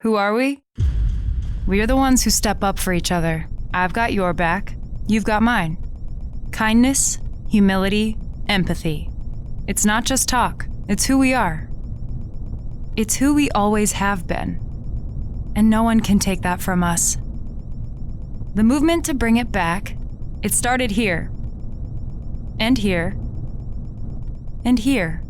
Who are we? We are the ones who step up for each other. I've got your back. You've got mine. Kindness, humility, empathy. It's not just talk. It's who we are. It's who we always have been. And no one can take that from us. The movement to bring it back, it started here. And here. And here.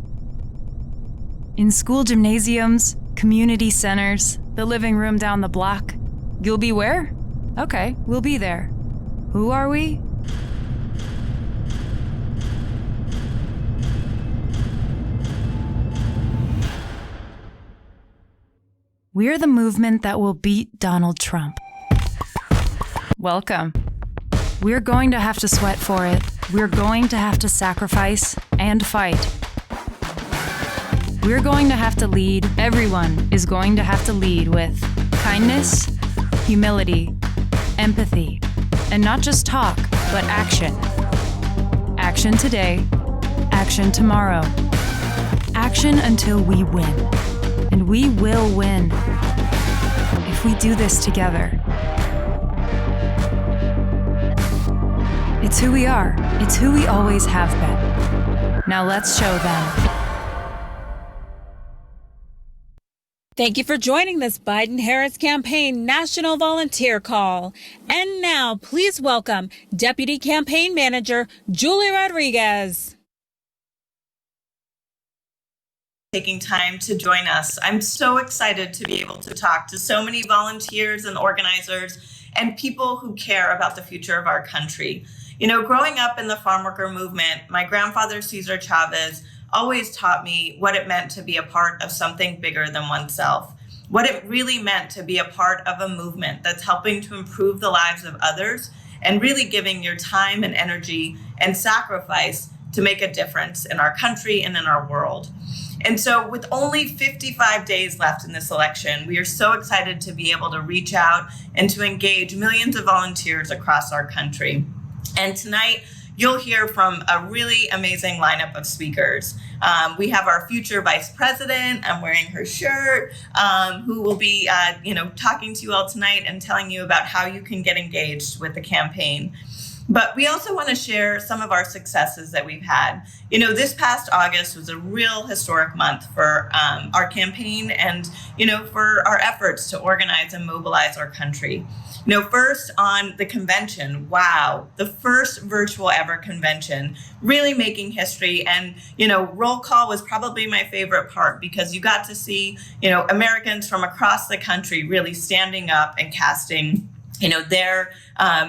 In school gymnasiums, community centers, the living room down the block. You'll be where? Okay, we'll be there. Who are we? We're the movement that will beat Donald Trump. Welcome. We're going to have to sweat for it. We're going to have to sacrifice and fight. We're going to have to lead. Everyone is going to have to lead with kindness, humility, empathy, and not just talk, but action. Action today, action tomorrow. Action until we win. And we will win if we do this together. It's who we are. It's who we always have been. Now let's show them. Thank you for joining this Biden-Harris campaign national volunteer call. And now, please welcome Deputy Campaign Manager Julie Rodriguez. Taking time to join us. I'm so excited to be able to talk to so many volunteers and organizers and people who care about the future of our country. You know, growing up in the farm worker movement, my grandfather, Cesar Chavez, always taught me what it meant to be a part of something bigger than oneself, what it really meant to be a part of a movement that's helping to improve the lives of others and really giving your time and energy and sacrifice to make a difference in our country and in our world. And so with only 55 days left in this election, we are so excited to be able to reach out and to engage millions of volunteers across our country. And tonight, you'll hear from a really amazing lineup of speakers. We have our future vice president, I'm wearing her shirt, who will be talking to you all tonight and telling you about how you can get engaged with the campaign. But we also want to share some of our successes that we've had. You know, this past August was a real historic month for our campaign and, for our efforts to organize and mobilize our country. First on the convention, wow, the first virtual ever convention, really making history. And, roll call was probably my favorite part because you got to see, Americans from across the country really standing up and casting their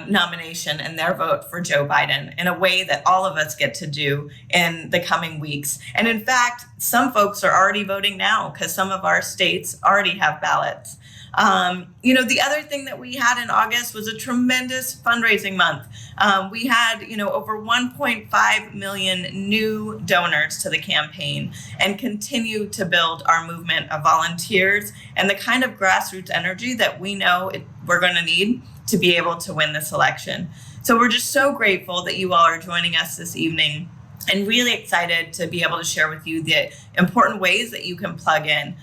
nomination and their vote for Joe Biden in a way that all of us get to do in the coming weeks. And in fact, some folks are already voting now because some of our states already have ballots. The other thing that we had in August was a tremendous fundraising month. We had, over 1.5 million new donors to the campaign and continue to build our movement of volunteers and the kind of grassroots energy that we know we're going to need to be able to win this election. So we're just so grateful that you all are joining us this evening and really excited to be able to share with you the important ways that you can plug in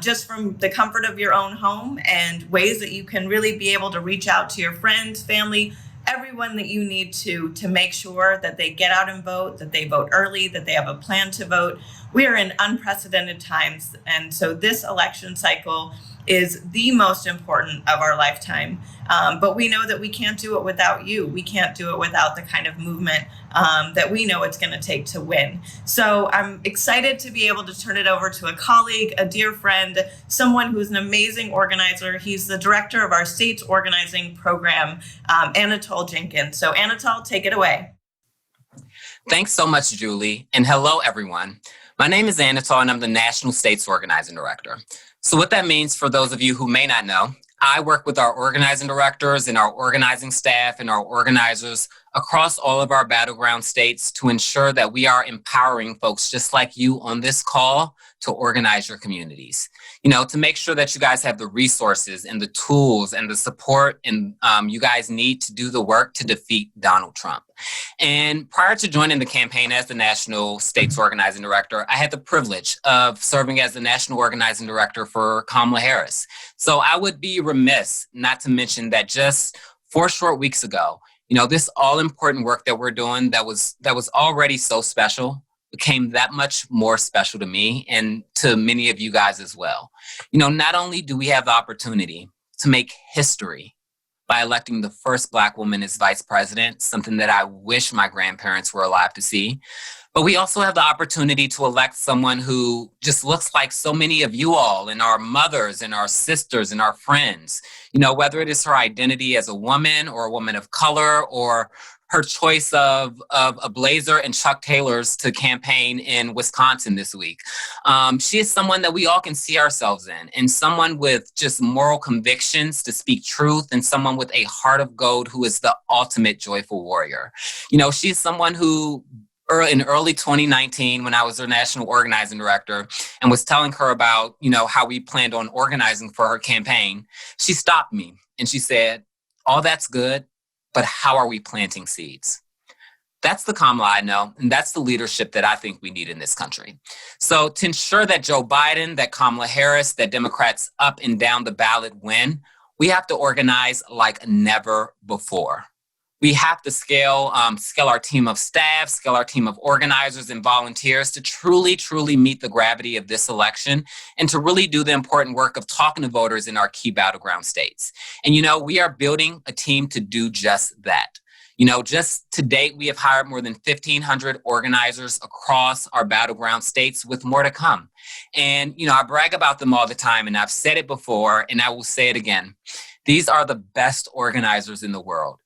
just from the comfort of your own home and ways that you can really be able to reach out to your friends, family, everyone that you need to make sure that they get out and vote, that they vote early, that they have a plan to vote. We are in unprecedented times. And so this election cycle is the most important of our lifetime. But we know that we can't do it without you. We can't do it without the kind of movement that we know it's going to take to win. So I'm excited to be able to turn it over to a colleague, a dear friend, someone who's an amazing organizer. He's the director of our state's organizing program, Anatol Jenkins. So Anatol, take it away. Thanks so much, Julie. And hello, everyone. My name is Anatol, and I'm the National States Organizing Director. So what that means for those of you who may not know, I work with our organizing directors and our organizing staff and our organizers across all of our battleground states to ensure that we are empowering folks just like you on this call to organize your communities, to make sure that you guys have the resources and the tools and the support and you guys need to do the work to defeat Donald Trump. And prior to joining the campaign as the National States Organizing Director, I had the privilege of serving as the National Organizing Director for Kamala Harris. So I would be remiss not to mention that just 4 short weeks ago, this all important work that we're doing that was already so special became that much more special to me and to many of you guys as well. Not only do we have the opportunity to make history by electing the first Black woman as vice president, something that I wish my grandparents were alive to see, but we also have the opportunity to elect someone who just looks like so many of you all and our mothers and our sisters and our friends, whether it is her identity as a woman or a woman of color or her choice of a blazer and Chuck Taylors to campaign in Wisconsin this week. She is someone that we all can see ourselves in, and someone with just moral convictions to speak truth, and someone with a heart of gold who is the ultimate joyful warrior. She's someone who in early 2019, when I was her national organizing director and was telling her about, how we planned on organizing for her campaign, she stopped me and she said, "All that's good, but how are we planting seeds?" That's the Kamala I know, and that's the leadership that I think we need in this country. So to ensure that Joe Biden, that Kamala Harris, that Democrats up and down the ballot win, we have to organize like never before. We have to scale our team of staff, scale our team of organizers and volunteers to truly, truly meet the gravity of this election and to really do the important work of talking to voters in our key battleground states. And, we are building a team to do just that. Just to date, we have hired more than 1,500 organizers across our battleground states with more to come. And, I brag about them all the time, and I've said it before, and I will say it again. These are the best organizers in the world.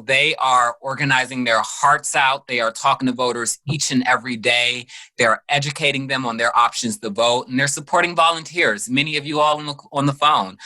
They are organizing their hearts out. They are talking to voters each and every day. They're educating them on their options to vote, and they're supporting volunteers, many of you all on the phone,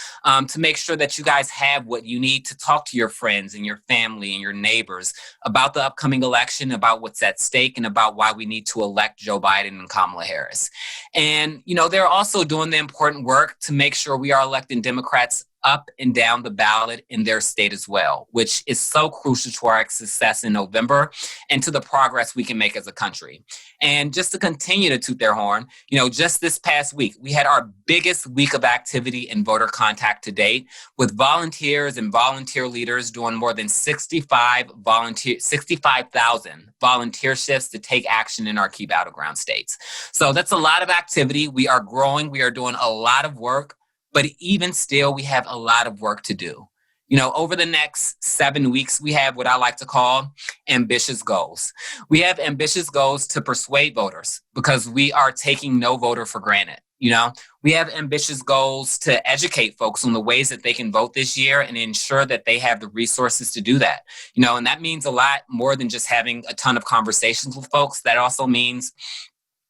to make sure that you guys have what you need to talk to your friends and your family and your neighbors about the upcoming election, about what's at stake, and about why we need to elect Joe Biden and Kamala Harris. And, they're also doing the important work to make sure we are electing Democrats up and down the ballot in their state as well, which is so crucial to our success in November and to the progress we can make as a country. And just to continue to toot their horn, just this past week, we had our biggest week of activity and voter contact to date, with volunteers and volunteer leaders doing more than 65,000 volunteer shifts to take action in our key battleground states. So that's a lot of activity. We are growing. We are doing a lot of work. But even still, we have a lot of work to do. Over the next 7 weeks, we have what I like to call ambitious goals. We have ambitious goals to persuade voters because we are taking no voter for granted. We have ambitious goals to educate folks on the ways that they can vote this year and ensure that they have the resources to do that. And that means a lot more than just having a ton of conversations with folks. That also means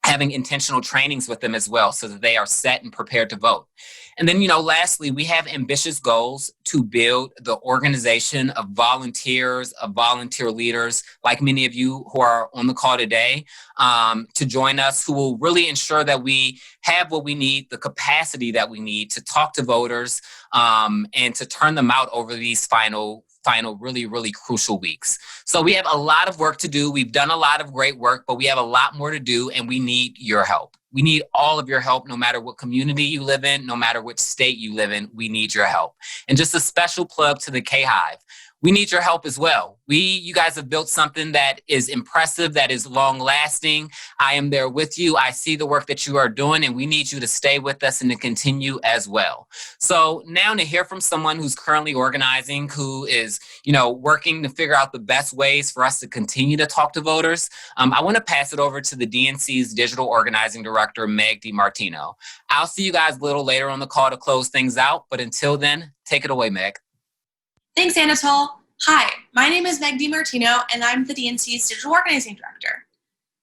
having intentional trainings with them as well so that they are set and prepared to vote. And then, lastly, we have ambitious goals to build the organization of volunteers, of volunteer leaders, like many of you who are on the call today, to join us, who will really ensure that we have what we need, the capacity that we need to talk to voters and to turn them out over these final really, really crucial weeks. So we have a lot of work to do. We've done a lot of great work, but we have a lot more to do, and we need your help. We need all of your help, no matter what community you live in, no matter which state you live in. We need your help. And just a special plug to the K-Hive. We need your help as well. You guys have built something that is impressive, that is long lasting. I am there with you. I see the work that you are doing, and we need you to stay with us and to continue as well. So now to hear from someone who's currently organizing, who is, working to figure out the best ways for us to continue to talk to voters, I want to pass it over to the DNC's Digital Organizing Director, Meg DiMartino. I'll see you guys a little later on the call to close things out, but until then, take it away, Meg. Thanks, Anatol. Hi, my name is Meg DiMartino, and I'm the DNC's Digital Organizing Director.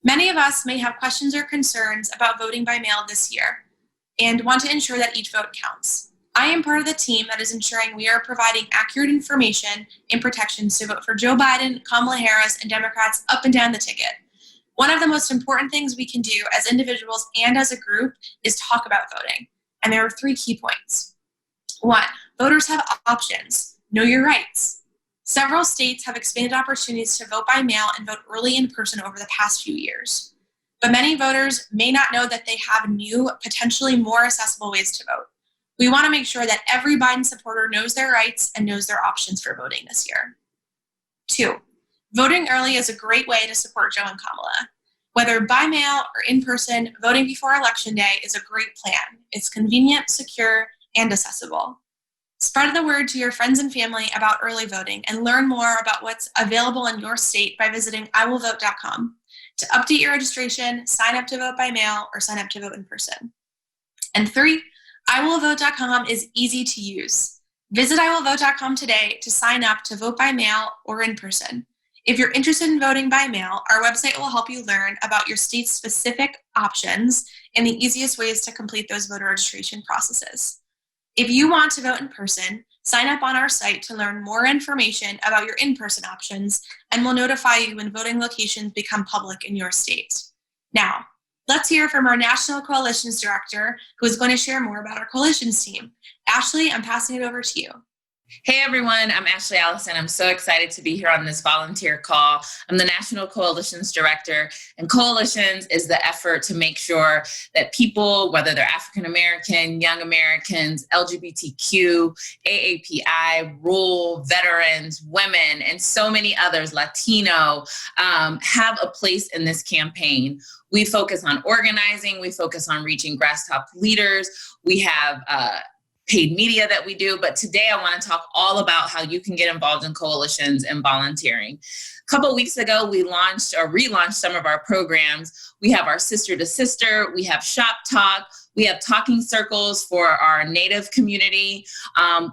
Many of us may have questions or concerns about voting by mail this year and want to ensure that each vote counts. I am part of the team that is ensuring we are providing accurate information and protections to vote for Joe Biden, Kamala Harris, and Democrats up and down the ticket. One of the most important things we can do as individuals and as a group is talk about voting. And there are 3 key points. 1, voters have options. Know your rights. Several states have expanded opportunities to vote by mail and vote early in person over the past few years. But many voters may not know that they have new, potentially more accessible ways to vote. We want to make sure that every Biden supporter knows their rights and knows their options for voting this year. 2, voting early is a great way to support Joe and Kamala. Whether by mail or in person, voting before Election Day is a great plan. It's convenient, secure, and accessible. Spread the word to your friends and family about early voting and learn more about what's available in your state by visiting iwillvote.com to update your registration, sign up to vote by mail, or sign up to vote in person. And 3, iwillvote.com is easy to use. Visit iwillvote.com today to sign up to vote by mail or in person. If you're interested in voting by mail, our website will help you learn about your state's specific options and the easiest ways to complete those voter registration processes. If you want to vote in person, sign up on our site to learn more information about your in-person options, and we'll notify you when voting locations become public in your state. Now, let's hear from our National Coalitions Director, who is going to share more about our coalitions team. Ashley, I'm passing it over to you. Hey everyone, I'm Ashley Allison. I'm so excited to be here on this volunteer call. I'm the National Coalitions Director, and Coalitions is the effort to make sure that people, whether they're African American, young Americans, LGBTQ, AAPI, rural, veterans, women, and so many others, Latino, have a place in this campaign. We focus on organizing, we focus on reaching grassroots leaders, we have paid media that we do, but today I want to talk all about how you can get involved in coalitions and volunteering. A couple weeks ago, we launched or relaunched some of our programs. We have our Sister to Sister, we have Shop Talk, we have talking circles for our Native community.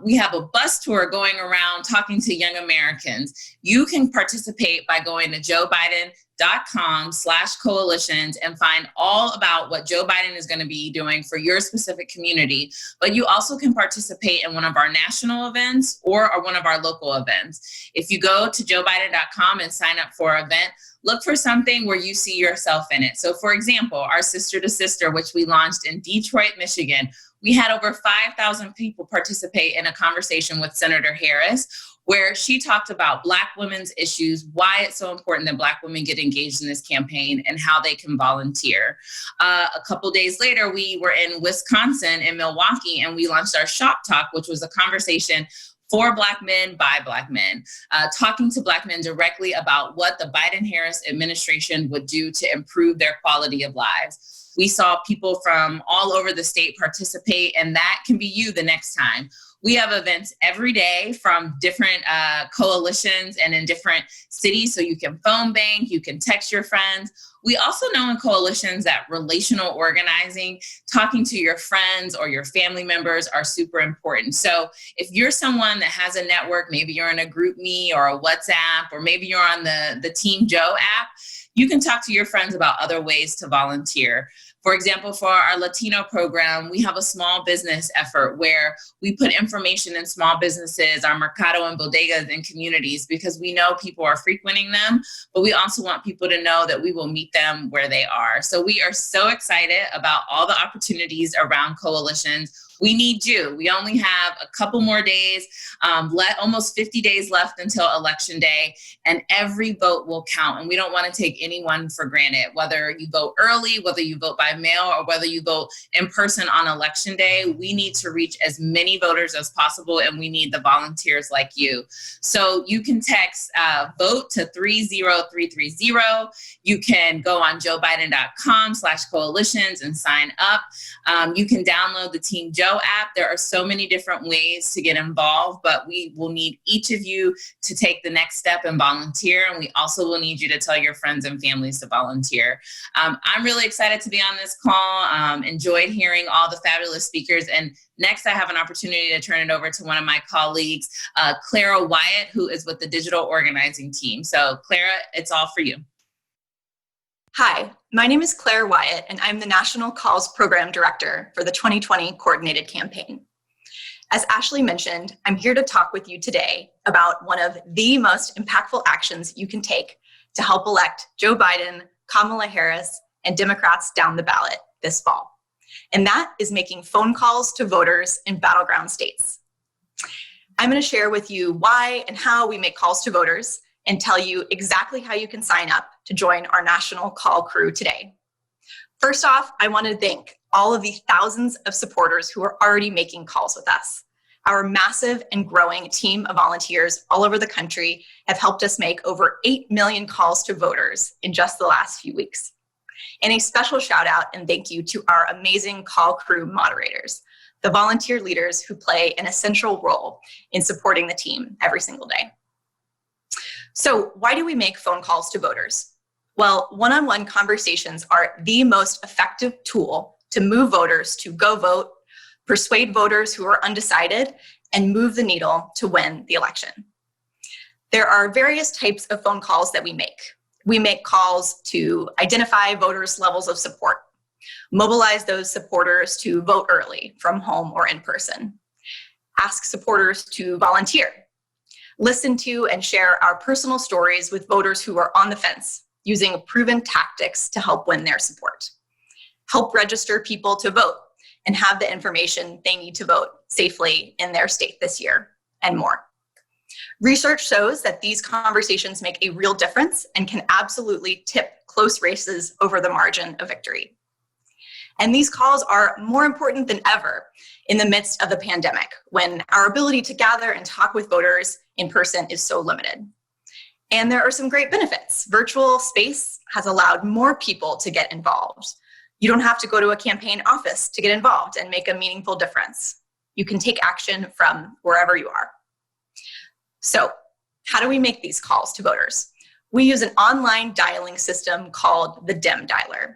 We have a bus tour going around talking to young Americans. You can participate by going to joebiden.com/coalitions and find all about what Joe Biden is going to be doing for your specific community. But you also can participate in one of our national events or one of our local events. If you go to joebiden.com and sign up for an event, look for something where you see yourself in it. So for example, our Sister to Sister, which we launched in Detroit, Michigan, we had over 5,000 people participate in a conversation with Senator Harris, where she talked about Black women's issues, why it's so important that Black women get engaged in this campaign, and how they can volunteer. A couple days later, we were in Wisconsin, in Milwaukee, and we launched our Shop Talk, which was a conversation for Black men, by Black men, talking to Black men directly about what the Biden-Harris administration would do to improve their quality of lives. We saw people from all over the state participate, and that can be you the next time. We have events every day from different coalitions and in different cities, so you can phone bank, you can text your friends. We also know in coalitions that relational organizing, talking to your friends or your family members are super important. So if you're someone that has a network, maybe you're in a GroupMe or a WhatsApp, or maybe you're on the Team Joe app, you can talk to your friends about other ways to volunteer. For example, for our Latino program, we have a small business effort where we put information in small businesses, our mercado and bodegas in communities, because we know people are frequenting them, but we also want people to know that we will meet them where they are. So we are so excited about all the opportunities around coalitions. We need you. We only have a couple more days, almost 50 days left until Election Day, and every vote will count. And we don't want to take anyone for granted, whether you vote early, whether you vote by mail, or whether you vote in person on Election Day. We need to reach as many voters as possible, and we need the volunteers like you. So you can text vote to 30330. You can go on joebiden.com/coalitions and sign up. You can download the Team Joe app. There are so many different ways to get involved, but we will need each of you to take the next step and volunteer. And we also will need you to tell your friends and families to volunteer. I'm really excited to be on this call. Enjoyed hearing all the fabulous speakers. And next I have an opportunity to turn it over to one of my colleagues, Clara Wyatt, who is with the digital organizing team. So Clara, it's all for you. Hi, my name is Claire Wyatt, and I'm the National Calls Program Director for the 2020 Coordinated Campaign. As Ashley mentioned, I'm here to talk with you today about one of the most impactful actions you can take to help elect Joe Biden, Kamala Harris, and Democrats down the ballot this fall. And that is making phone calls to voters in battleground states. I'm going to share with you why and how we make calls to voters and tell you exactly how you can sign up to join our national call crew today. First off, I want to thank all of the thousands of supporters who are already making calls with us. Our massive and growing team of volunteers all over the country have helped us make over 8 million calls to voters in just the last few weeks. And a special shout out and thank you to our amazing call crew moderators, the volunteer leaders who play an essential role in supporting the team every single day. So why do we make phone calls to voters? Well, one-on-one conversations are the most effective tool to move voters to go vote, persuade voters who are undecided, and move the needle to win the election. There are various types of phone calls that we make. We make calls to identify voters' levels of support, mobilize those supporters to vote early from home or in person, ask supporters to volunteer, listen to and share our personal stories with voters who are on the fence, using proven tactics to help win their support, help register people to vote and have the information they need to vote safely in their state this year, and more. Research shows that these conversations make a real difference and can absolutely tip close races over the margin of victory. And these calls are more important than ever in the midst of the pandemic, when our ability to gather and talk with voters in person is so limited. And there are some great benefits. Virtual space has allowed more people to get involved. You don't have to go to a campaign office to get involved and make a meaningful difference. You can take action from wherever you are. So, how do we make these calls to voters? We use an online dialing system called the DEM dialer.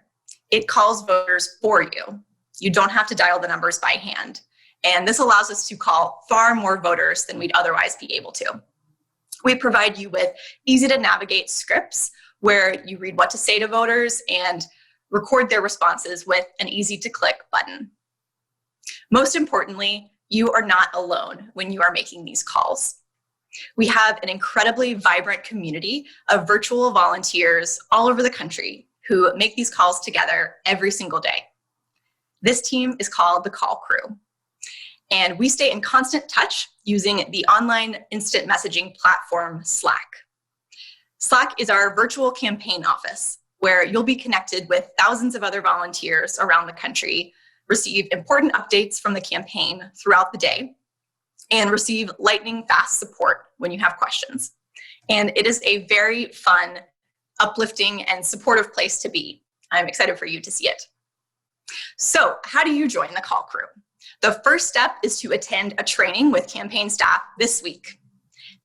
It calls voters for you. You don't have to dial the numbers by hand. And this allows us to call far more voters than we'd otherwise be able to. We provide you with easy to navigate scripts where you read what to say to voters and record their responses with an easy to click button. Most importantly, you are not alone when you are making these calls. We have an incredibly vibrant community of virtual volunteers all over the country who make these calls together every single day. This team is called the Call Crew, and we stay in constant touch using the online instant messaging platform Slack. Slack is our virtual campaign office, where you'll be connected with thousands of other volunteers around the country, receive important updates from the campaign throughout the day, and receive lightning fast support when you have questions. And it is a very fun, uplifting, and supportive place to be. I'm excited for you to see it. So, how do you join the Call Crew? The first step is to attend a training with campaign staff this week.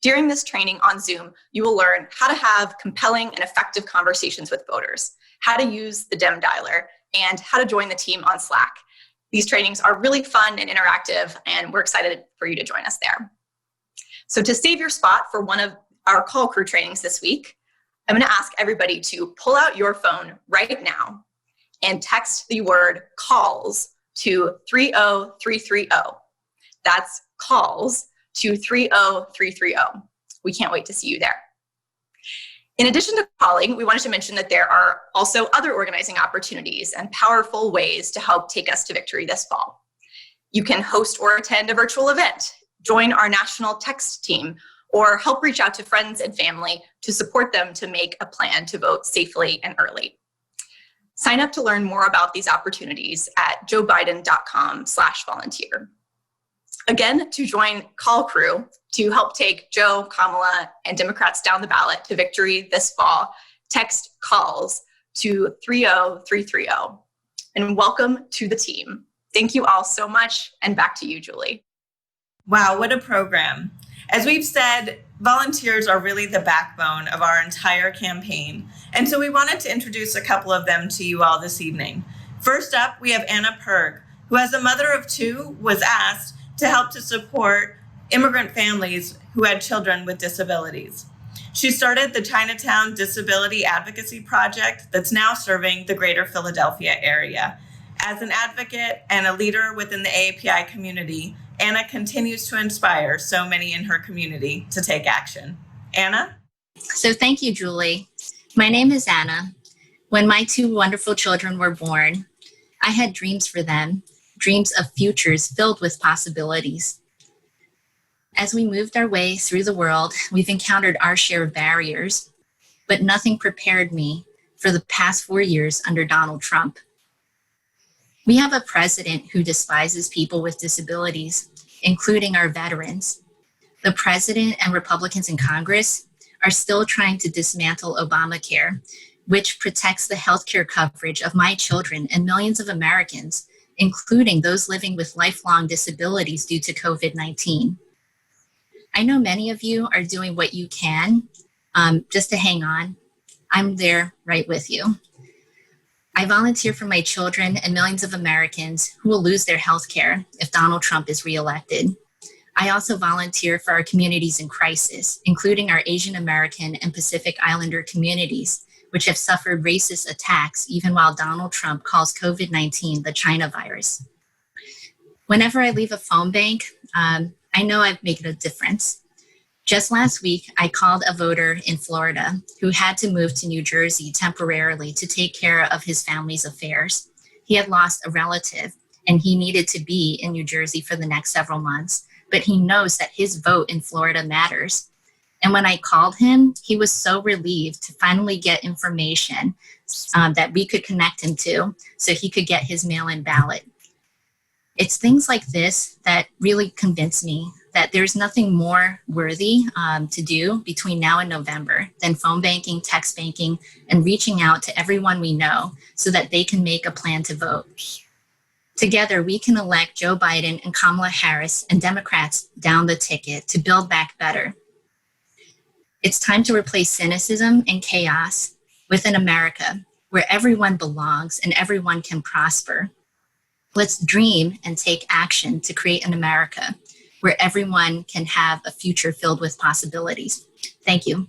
During this training on Zoom, you will learn how to have compelling and effective conversations with voters, how to use the DEM dialer, and how to join the team on Slack. These trainings are really fun and interactive, and we're excited for you to join us there. So to save your spot for one of our Call Crew trainings this week, I'm going to ask everybody to pull out your phone right now and text the word calls to 30330. That's calls to 30330. We can't wait to see you there. In addition to calling, we wanted to mention that there are also other organizing opportunities and powerful ways to help take us to victory this fall. You can host or attend a virtual event, join our national text team, or help reach out to friends and family to support them to make a plan to vote safely and early. Sign up to learn more about these opportunities at joebiden.com/volunteer. Again, to join Call Crew to help take Joe, Kamala, and Democrats down the ballot to victory this fall, text calls to 30330. And welcome to the team. Thank you all so much, and back to you, Julie. Wow, what a program. As we've said, volunteers are really the backbone of our entire campaign. And so we wanted to introduce a couple of them to you all this evening. First up, we have Anna Perg, who as a mother of two was asked to help to support immigrant families who had children with disabilities. She started the Chinatown Disability Advocacy Project that's now serving the greater Philadelphia area. As an advocate and a leader within the AAPI community, Anna continues to inspire so many in her community to take action. Anna? So thank you, Julie. My name is Anna. When my two wonderful children were born, I had dreams for them, dreams of futures filled with possibilities. As we moved our way through the world, we've encountered our share of barriers, but nothing prepared me for the past 4 years under Donald Trump. We have a president who despises people with disabilities, including our veterans. The president and Republicans in Congress are still trying to dismantle Obamacare, which protects the healthcare coverage of my children and millions of Americans, including those living with lifelong disabilities due to COVID-19. I know many of you are doing what you can just to hang on. I'm there right with you. I volunteer for my children and millions of Americans who will lose their health care if Donald Trump is reelected. I also volunteer for our communities in crisis, including our Asian American and Pacific Islander communities, which have suffered racist attacks even while Donald Trump calls COVID-19 the China virus. Whenever I leave a phone bank, I know I've made a difference. Just last week, I called a voter in Florida who had to move to New Jersey temporarily to take care of his family's affairs. He had lost a relative and he needed to be in New Jersey for the next several months, but he knows that his vote in Florida matters. And when I called him, he was so relieved to finally get information that we could connect him to so he could get his mail-in ballot. It's things like this that really convince me that there's nothing more worthy to do between now and November than phone banking, text banking, and reaching out to everyone we know so that they can make a plan to vote. Together, we can elect Joe Biden and Kamala Harris and Democrats down the ticket to build back better. It's time to replace cynicism and chaos with an America where everyone belongs and everyone can prosper. Let's dream and take action to create an America where everyone can have a future filled with possibilities. Thank you.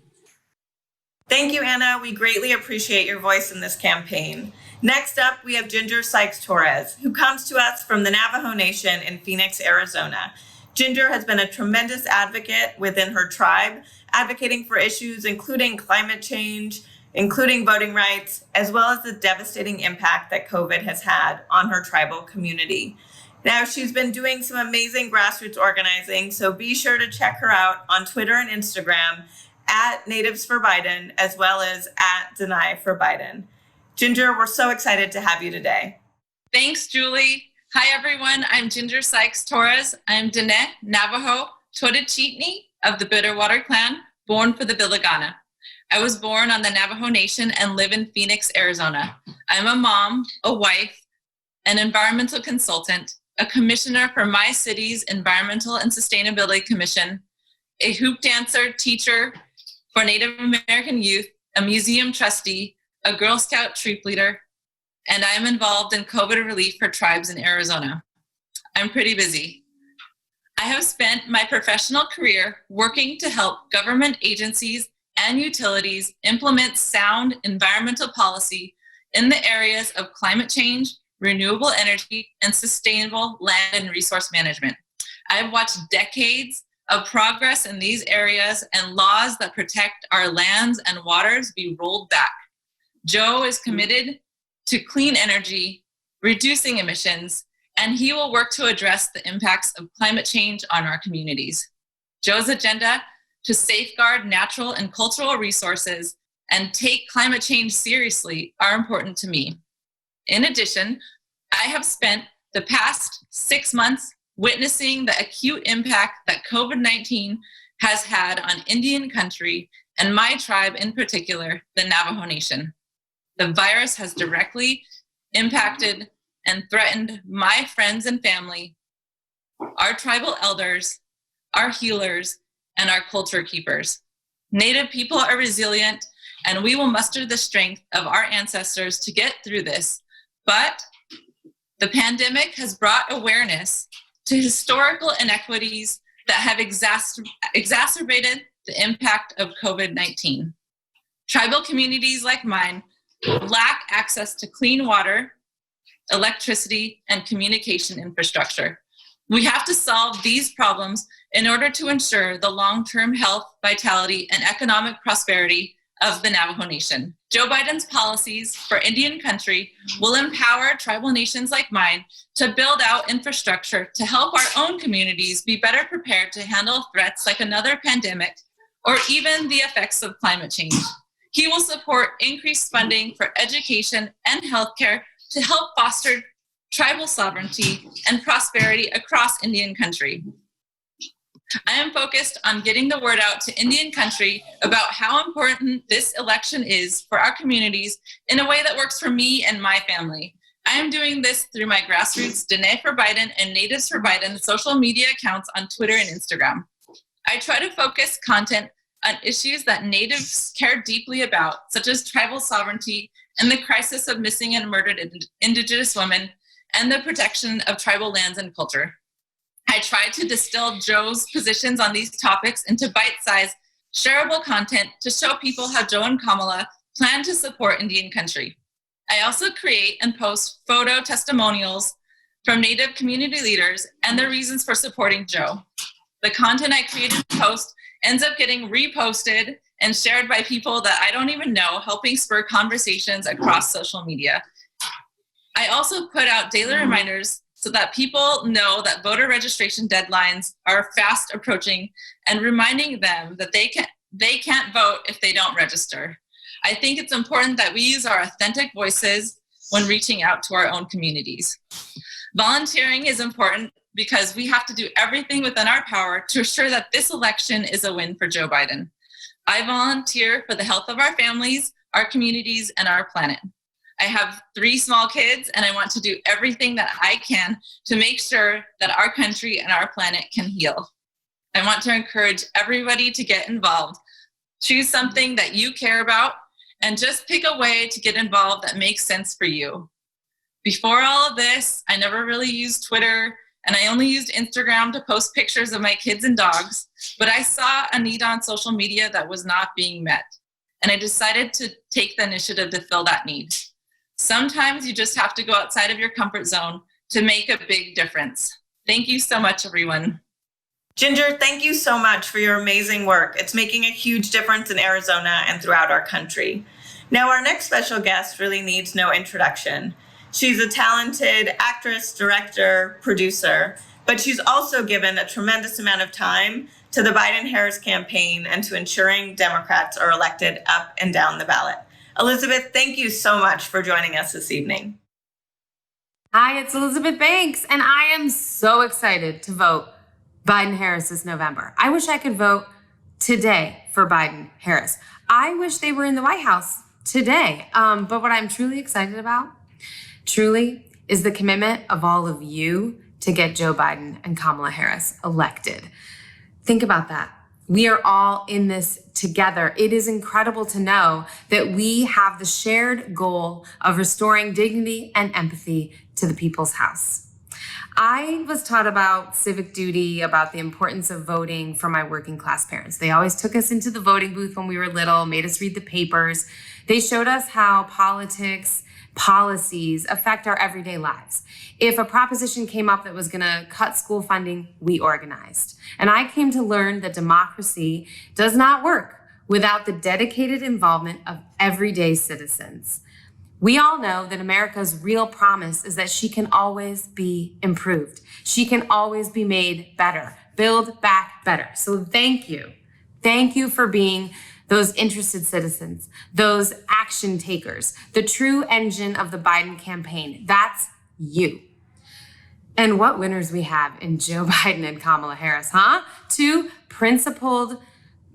Thank you, Anna. We greatly appreciate your voice in this campaign. Next up, we have Ginger Sykes-Torres, who comes to us from the Navajo Nation in Phoenix, Arizona. Ginger has been a tremendous advocate within her tribe, advocating for issues including climate change, including voting rights, as well as the devastating impact that COVID has had on her tribal community. Now, she's been doing some amazing grassroots organizing, so be sure to check her out on Twitter and Instagram at Natives for Biden, as well as at Deny for Biden. Ginger, we're so excited to have you today. Thanks, Julie. Hi, everyone. I'm Ginger Sykes-Torres. I'm Diné Navajo Totochitni of the Bitterwater Clan, born for the Bilagana. I was born on the Navajo Nation and live in Phoenix, Arizona. I'm a mom, a wife, an environmental consultant, a commissioner for my city's Environmental and Sustainability Commission, a hoop dancer, teacher for Native American youth, a museum trustee, a Girl Scout troop leader, and I am involved in COVID relief for tribes in Arizona. I'm pretty busy. I have spent my professional career working to help government agencies and utilities implement sound environmental policy in the areas of climate change, renewable energy, and sustainable land and resource management. I have watched decades of progress in these areas and laws that protect our lands and waters be rolled back. Joe is committed to clean energy, reducing emissions, and he will work to address the impacts of climate change on our communities. Joe's agenda to safeguard natural and cultural resources and take climate change seriously are important to me. In addition, I have spent the past 6 months witnessing the acute impact that COVID-19 has had on Indian country and my tribe in particular, the Navajo Nation. The virus has directly impacted and threatened my friends and family, our tribal elders, our healers, and our culture keepers. Native people are resilient, and we will muster the strength of our ancestors to get through this. But the pandemic has brought awareness to historical inequities that have exacerbated the impact of COVID-19. Tribal communities like mine lack access to clean water, electricity, and communication infrastructure. We have to solve these problems in order to ensure the long-term health, vitality, and economic prosperity of the Navajo Nation. Joe Biden's policies for Indian country will empower tribal nations like mine to build out infrastructure to help our own communities be better prepared to handle threats like another pandemic or even the effects of climate change. He will support increased funding for education and healthcare to help foster tribal sovereignty and prosperity across Indian country. I am focused on getting the word out to Indian country about how important this election is for our communities in a way that works for me and my family. I am doing this through my grassroots Dene for Biden and Natives for Biden social media accounts on Twitter and Instagram. I try to focus content on issues that Natives care deeply about, such as tribal sovereignty and the crisis of missing and murdered Indigenous women, and the protection of tribal lands and culture. I tried to distill Joe's positions on these topics into bite-sized, shareable content to show people how Joe and Kamala plan to support Indian country. I also create and post photo testimonials from Native community leaders and their reasons for supporting Joe. The content I create and post ends up getting reposted and shared by people that I don't even know, helping spur conversations across social media. I also put out daily reminders so that people know that voter registration deadlines are fast approaching and reminding them that they can't vote if they don't register. I think it's important that we use our authentic voices when reaching out to our own communities. Volunteering is important because we have to do everything within our power to ensure that this election is a win for Joe Biden. I volunteer for the health of our families, our communities, and our planet. I have 3 small kids, and I want to do everything that I can to make sure that our country and our planet can heal. I want to encourage everybody to get involved. Choose something that you care about, and just pick a way to get involved that makes sense for you. Before all of this, I never really used Twitter, and I only used Instagram to post pictures of my kids and dogs, but I saw a need on social media that was not being met, and I decided to take the initiative to fill that need. Sometimes you just have to go outside of your comfort zone to make a big difference. Thank you so much, everyone. Ginger, thank you so much for your amazing work. It's making a huge difference in Arizona and throughout our country. Now, our next special guest really needs no introduction. She's a talented actress, director, producer, but she's also given a tremendous amount of time to the Biden-Harris campaign and to ensuring Democrats are elected up and down the ballot. Elizabeth, thank you so much for joining us this evening. Hi, it's Elizabeth Banks, and I am so excited to vote Biden-Harris this November. I wish I could vote today for Biden-Harris. I wish they were in the White House today. But what I'm truly excited about, truly, is the commitment of all of you to get Joe Biden and Kamala Harris elected. Think about that. We are all in this together. It is incredible to know that we have the shared goal of restoring dignity and empathy to the people's house. I was taught about civic duty, about the importance of voting from my working class parents. They always took us into the voting booth when we were little, made us read the papers. They showed us how politics, policies affect our everyday lives. If a proposition came up that was going to cut school funding, we organized. And I came to learn that democracy does not work without the dedicated involvement of everyday citizens. We all know that America's real promise is that she can always be improved. She can always be made better, build back better. So thank you. Thank you for being those interested citizens, those action takers, the true engine of the Biden campaign. That's you. And what winners we have in Joe Biden and Kamala Harris, huh? 2 principled,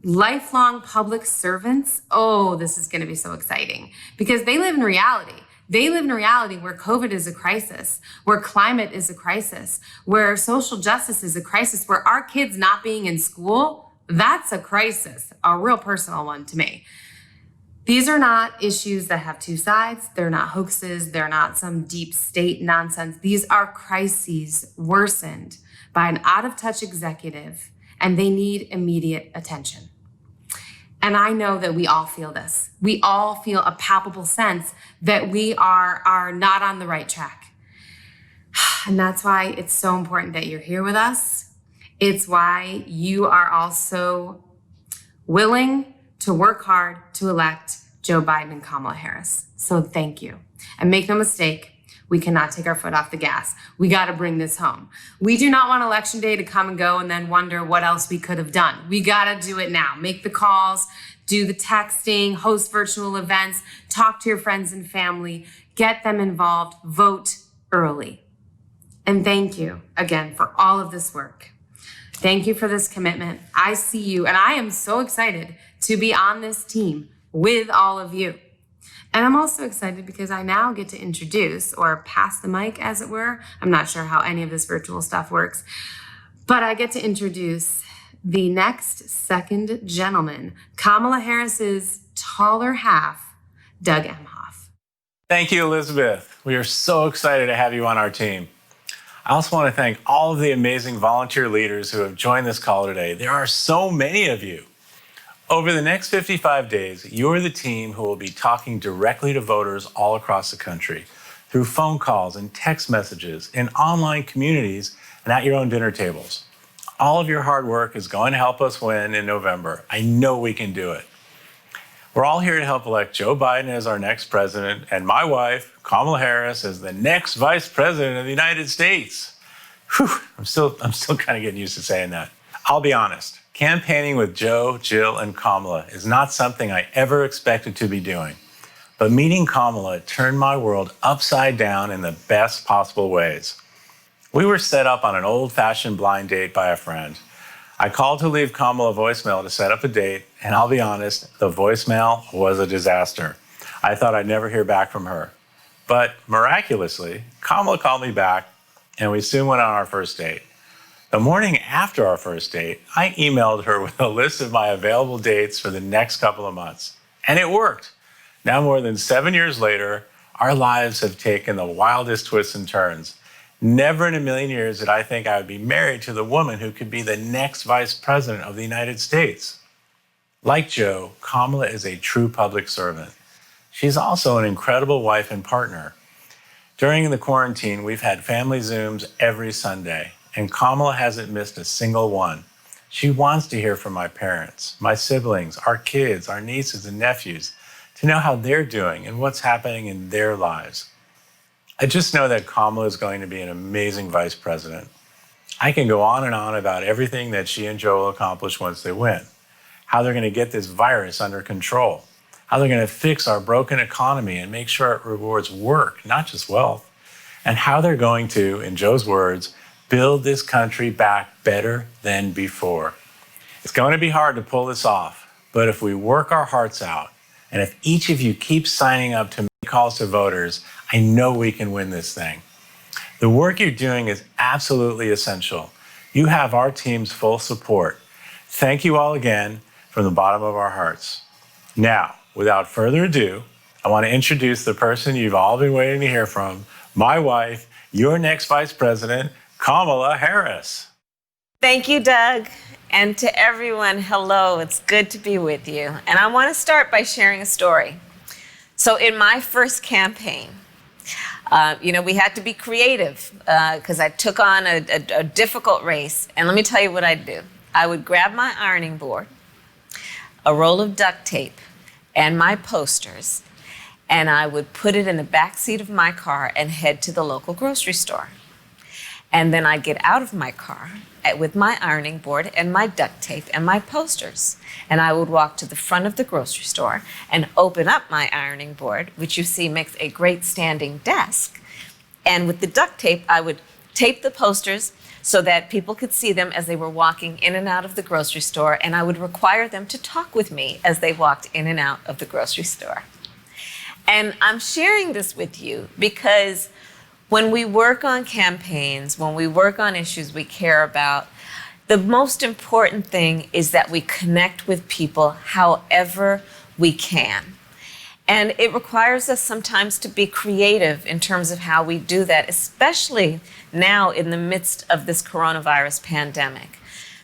lifelong public servants. Oh, this is going to be so exciting because they live in reality. They live in a reality where COVID is a crisis, where climate is a crisis, where social justice is a crisis, where our kids not being in school, that's a crisis, a real personal one to me. These are not issues that have 2 sides. They're not hoaxes. They're not some deep state nonsense. These are crises worsened by an out-of-touch executive, and they need immediate attention. And I know that we all feel this. We all feel a palpable sense that we are not on the right track. And that's why it's so important that you're here with us. It's why you are also willing to work hard to elect Joe Biden and Kamala Harris. So thank you. And make no mistake, we cannot take our foot off the gas. We got to bring this home. We do not want Election Day to come and go and then wonder what else we could have done. We got to do it now. Make the calls, do the texting, host virtual events, talk to your friends and family, get them involved, vote early. And thank you again for all of this work. Thank you for this commitment. I see you, and I am so excited to be on this team with all of you. And I'm also excited because I now get to introduce, or pass the mic as it were. I'm not sure how any of this virtual stuff works, but I get to introduce the next second gentleman, Kamala Harris's taller half, Doug Emhoff. Thank you, Elizabeth. We are so excited to have you on our team. I also want to thank all of the amazing volunteer leaders who have joined this call today. There are so many of you. Over the next 55 days, you're the team who will be talking directly to voters all across the country through phone calls and text messages, in online communities, and at your own dinner tables. All of your hard work is going to help us win in November. I know we can do it. We're all here to help elect Joe Biden as our next president and my wife, Kamala Harris, as the next vice president of the United States. Whew, I'm still kind of getting used to saying that. I'll be honest. Campaigning with Joe, Jill, and Kamala is not something I ever expected to be doing. But meeting Kamala turned my world upside down in the best possible ways. We were set up on an old-fashioned blind date by a friend. I called to leave Kamala a voicemail to set up a date, and I'll be honest, the voicemail was a disaster. I thought I'd never hear back from her. But miraculously, Kamala called me back, and we soon went on our first date. The morning after our first date, I emailed her with a list of my available dates for the next couple of months. And it worked. Now, more than 7 years later, our lives have taken the wildest twists and turns. Never in a million years did I think I would be married to the woman who could be the next vice president of the United States. Like Joe, Kamala is a true public servant. She's also an incredible wife and partner. During the quarantine, we've had family Zooms every Sunday. And Kamala hasn't missed a single one. She wants to hear from my parents, my siblings, our kids, our nieces and nephews, to know how they're doing and what's happening in their lives. I just know that Kamala is going to be an amazing vice president. I can go on and on about everything that she and Joe will accomplish once they win, how they're going to get this virus under control, how they're going to fix our broken economy and make sure it rewards work, not just wealth, and how they're going to, in Joe's words, build this country back better than before. It's going to be hard to pull this off, but if we work our hearts out, and if each of you keeps signing up to make calls to voters, I know we can win this thing. The work you're doing is absolutely essential. You have our team's full support. Thank you all again from the bottom of our hearts. Now, without further ado, I want to introduce the person you've all been waiting to hear from, my wife, your next vice president, Kamala Harris. Thank you, Doug. And to everyone, hello. It's good to be with you. And I want to start by sharing a story. So in my first campaign, we had to be creative because I took on a difficult race. And let me tell you what I'd do. I would grab my ironing board, a roll of duct tape, and my posters, and I would put it in the back seat of my car and head to the local grocery store. And then I'd get out of my car with my ironing board and my duct tape and my posters. And I would walk to the front of the grocery store and open up my ironing board, which you see makes a great standing desk. And with the duct tape, I would tape the posters so that people could see them as they were walking in and out of the grocery store. And I would require them to talk with me as they walked in and out of the grocery store. And I'm sharing this with you because when we work on campaigns, when we work on issues we care about, the most important thing is that we connect with people however we can. And it requires us sometimes to be creative in terms of how we do that, especially now in the midst of this coronavirus pandemic.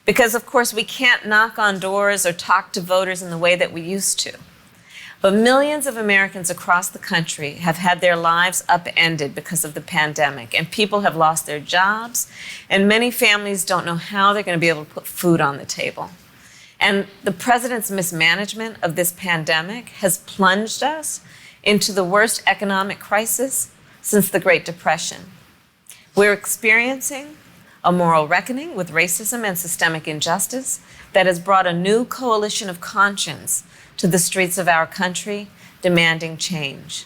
Because, of course, we can't knock on doors or talk to voters in the way that we used to. But millions of Americans across the country have had their lives upended because of the pandemic, and people have lost their jobs, and many families don't know how they're going to be able to put food on the table. And the president's mismanagement of this pandemic has plunged us into the worst economic crisis since the Great Depression. We're experiencing a moral reckoning with racism and systemic injustice that has brought a new coalition of conscience to the streets of our country, demanding change.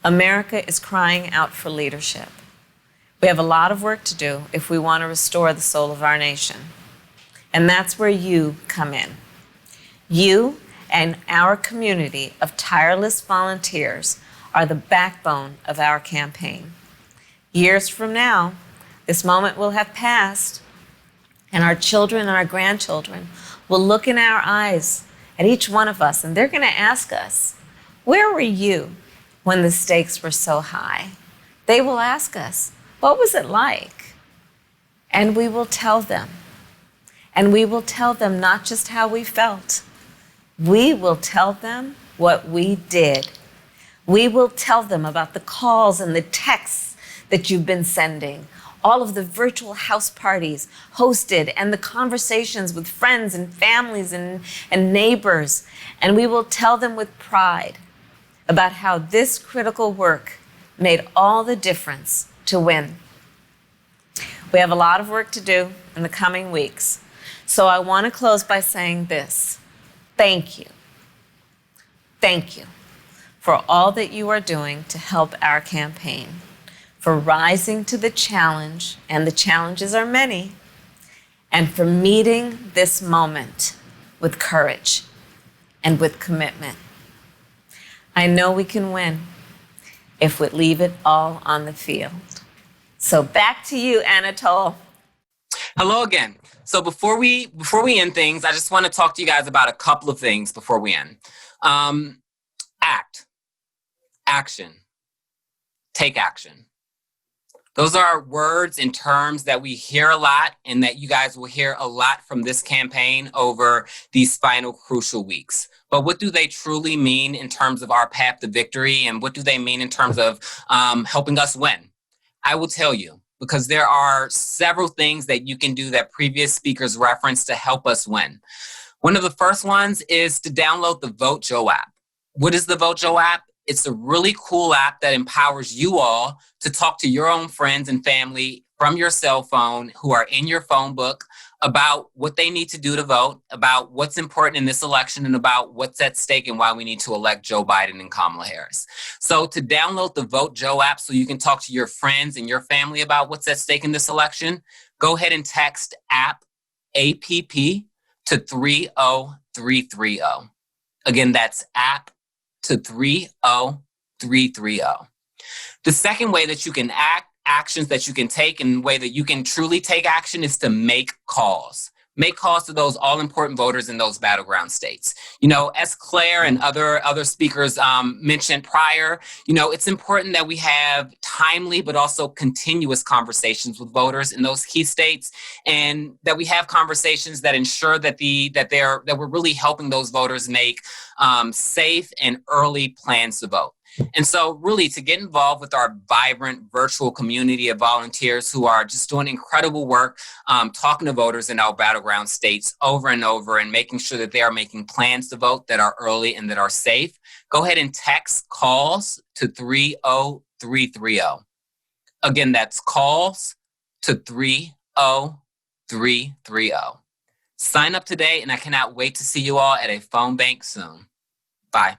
America is crying out for leadership. We have a lot of work to do if we want to restore the soul of our nation. And that's where you come in. You and our community of tireless volunteers are the backbone of our campaign. Years from now, this moment will have passed, and our children and our grandchildren will look in our eyes at each one of us, and they're going to ask us, where were you when the stakes were so high? They will ask us, what was it like? And we will tell them. And we will tell them not just how we felt. We will tell them what we did. We will tell them about the calls and the texts that you've been sending, all of the virtual house parties hosted, and the conversations with friends and families and neighbors. And we will tell them with pride about how this critical work made all the difference to win. We have a lot of work to do in the coming weeks. So I want to close by saying this. Thank you. Thank you for all that you are doing to help our campaign, for rising to the challenge, and the challenges are many, and for meeting this moment with courage and with commitment. I know we can win if we leave it all on the field. So back to you, Anatole. Hello again. So before we end things, I just want to talk to you guys about a couple of things before we end. Act, action, take action. Those are words and terms that we hear a lot, and that you guys will hear a lot from this campaign over these final crucial weeks. But what do they truly mean in terms of our path to victory, and what do they mean in terms of helping us win? I will tell you, because there are several things that you can do that previous speakers referenced to help us win. One of the first ones is to download the Vote Joe app. What is the Vote Joe app? It's a really cool app that empowers you all to talk to your own friends and family from your cell phone who are in your phone book about what they need to do to vote, about what's important in this election, and about what's at stake and why we need to elect Joe Biden and Kamala Harris. So to download the Vote Joe app so you can talk to your friends and your family about what's at stake in this election, go ahead and text APP to 30330. Again, that's APP to 30330. The second way that you can actions that you can take, and the way that you can truly take action, is to make calls. Make calls to those all-important voters in those battleground states. You know, as Claire and other speakers mentioned prior, you know, it's important that we have timely but also continuous conversations with voters in those key states, and that we have conversations that ensure that we're really helping those voters make safe and early plans to vote. And so really, to get involved with our vibrant virtual community of volunteers who are just doing incredible work, talking to voters in our battleground states over and over, and making sure that they are making plans to vote that are early and that are safe, go ahead and text calls to 30330. Again, that's calls to 30330. Sign up today, and I cannot wait to see you all at a phone bank soon. Bye.